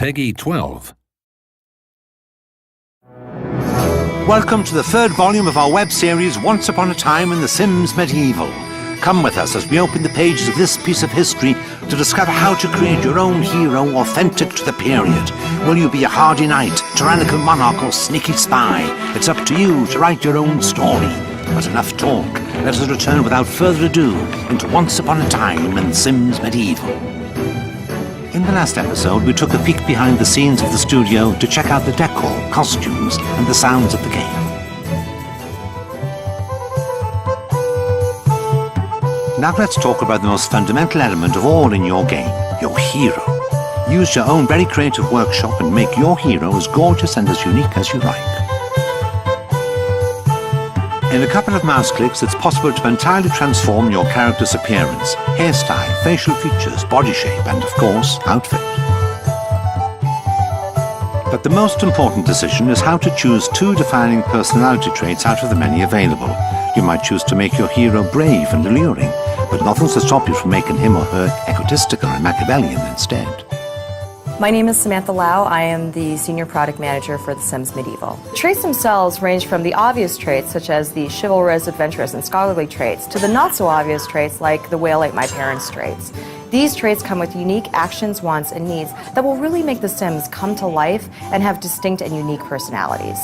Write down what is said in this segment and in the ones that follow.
Peggy 12. Welcome to the third volume of our web series, Once Upon a Time in The Sims Medieval. Come with us as we open the pages of this piece of history to discover how to create your own hero authentic to the period. Will you be a hardy knight, tyrannical monarch, or sneaky spy? It's up to you to write your own story. But enough talk. Let us return without further ado into Once Upon a Time in The Sims Medieval. In the last episode, we took a peek behind the scenes of the studio to check out the decor, costumes, and the sounds of the game. Now let's talk about the most fundamental element of all in your game, your hero. Use your own very creative workshop and make your hero as gorgeous and as unique as you like. In a couple of mouse clicks, it's possible to entirely transform your character's appearance, hairstyle, facial features, body shape, and of course, outfit. But the most important decision is how to choose two defining personality traits out of the many available. You might choose to make your hero brave and alluring, but nothing's to stop you from making him or her egotistical and Machiavellian instead. My name is Samantha Lau. I am the Senior Product Manager for The Sims Medieval. Traits themselves range from the obvious traits, such as the chivalrous, adventurous, and scholarly traits, to the not-so-obvious traits like the whale ate my parents traits. These traits come with unique actions, wants, and needs that will really make The Sims come to life and have distinct and unique personalities.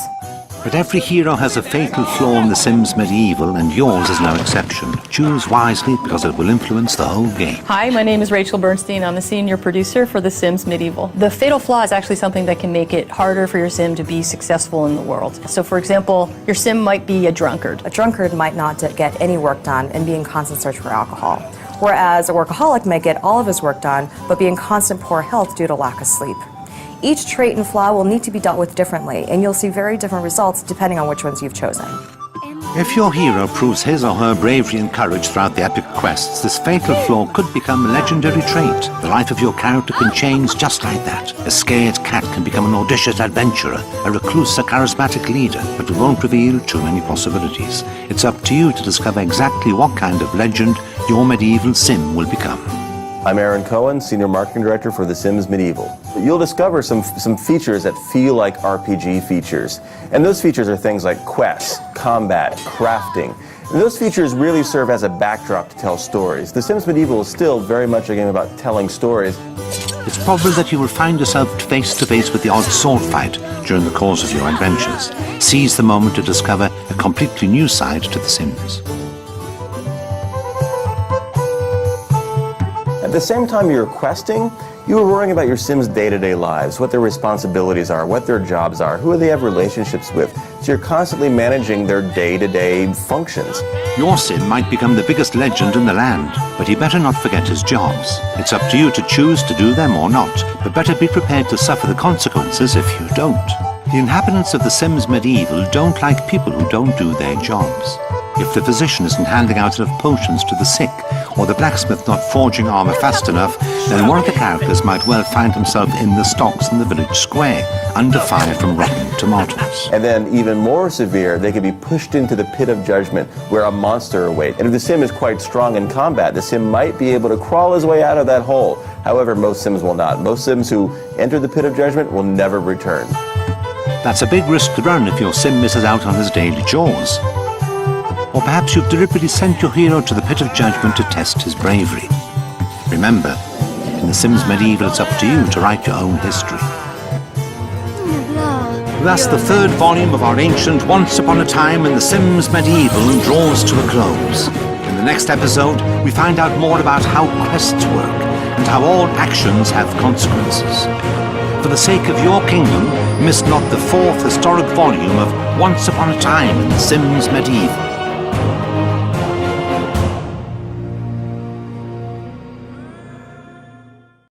But every hero has a fatal flaw in The Sims Medieval, and yours is no exception. Choose wisely because it will influence the whole game. Hi, my name is Rachel Bernstein. I'm the senior producer for The Sims Medieval. The fatal flaw is actually something that can make it harder for your sim to be successful in the world. So for example, your sim might be a drunkard. A drunkard might not get any work done and be in constant search for alcohol, whereas a workaholic might get all of his work done but be in constant poor health due to lack of sleep. Each trait and flaw will need to be dealt with differently, and you'll see very different results depending on which ones you've chosen. If your hero proves his or her bravery and courage throughout the epic quests, this fatal flaw could become a legendary trait. The life of your character can change just like that. A scared cat can become an audacious adventurer, a recluse, a charismatic leader, but we won't reveal too many possibilities. It's up to you to discover exactly what kind of legend your medieval sim will become. I'm Aaron Cohen, Senior Marketing Director for The Sims Medieval. You'll discover some features that feel like RPG features. And those features are things like quests, combat, crafting. And those features really serve as a backdrop to tell stories. The Sims Medieval is still very much a game about telling stories. It's probable that you will find yourself face to face with the odd sword fight during the course of your adventures. Seize the moment to discover a completely new side to The Sims. At the same time you're questing, you are worrying about your Sims' day-to-day lives, what their responsibilities are, what their jobs are, who they have relationships with. So you're constantly managing their day-to-day functions. Your sim might become the biggest legend in the land, but he better not forget his jobs. It's up to you to choose to do them or not, but better be prepared to suffer the consequences if you don't. The inhabitants of The Sims Medieval don't like people who don't do their jobs. If the physician isn't handing out enough potions to the sick, or the blacksmith not forging armor fast enough, then one of the characters might well find himself in the stocks in the village square, under fire from rotten tomatoes. And then even more severe, they could be pushed into the pit of judgment where a monster awaits. And if the sim is quite strong in combat, the sim might be able to crawl his way out of that hole. However, most sims will not. Most sims who enter the pit of judgment will never return. That's a big risk to run if your sim misses out on his daily chores. Or perhaps you've deliberately sent your hero to the pit of judgment to test his bravery. Remember, in The Sims Medieval, it's up to you to write your own history. Thus, the third volume of our ancient Once Upon a Time in The Sims Medieval draws to a close. In the next episode, we find out more about how quests work and how all actions have consequences. For the sake of your kingdom, miss not the fourth historic volume of Once Upon a Time in The Sims Medieval.